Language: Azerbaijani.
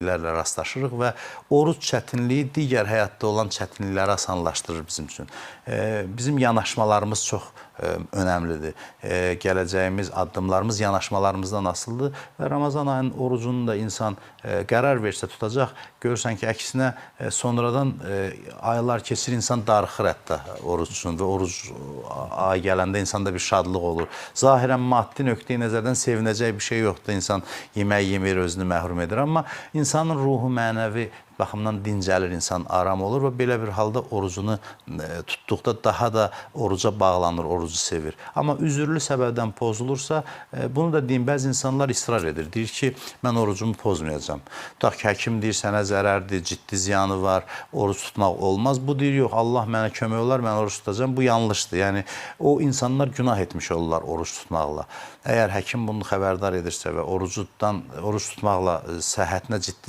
rastlaşırıq və oruc çətinliyi digər həyatda olan çətinlikləri asanlaşdırır bizim üçün. Bizim yanaşmalarımız çox önəmlidir. Gələcəyimiz, addımlarımız yanaşmalarımızdan asılıdır və Ramazan ayının orucunu da insan qərar versə tutacaq. Görürsən ki, əksinə sonradan aylar keçir, insan darıxır hətta oruc üçün və oruc ay gələndə insanda bir şadlıq olur. Zahirən maddi nöqteyi nəzərdən sevinəcək bir şey yoxdur. İnsan yemək yemir, özünü məhrum edir. Amma insanın ruhu, mənəvi baxımdan dincəlir, insan aram olur və belə bir halda orucunu tutduqda daha da oruca bağlanır, orucu sevir. Amma üzürlü səbəbdən pozulursa, bunu da deyim, bəzi insanlar israr edir. Deyir ki, mən orucumu pozmayacağam. Tutaq ki, həkim deyir, sənə zərərdir, ciddi ziyanı var, oruc tutmaq olmaz. Bu deyir, yox, Allah mənə kömək olar, mən oruc tutacağam. Bu yanlışdır. Yəni, o insanlar günah etmiş olurlar oruc tutmaqla. Əgər həkim bunu xəbərdar edirsə və oruc tutmaqla səhhətinə ciddi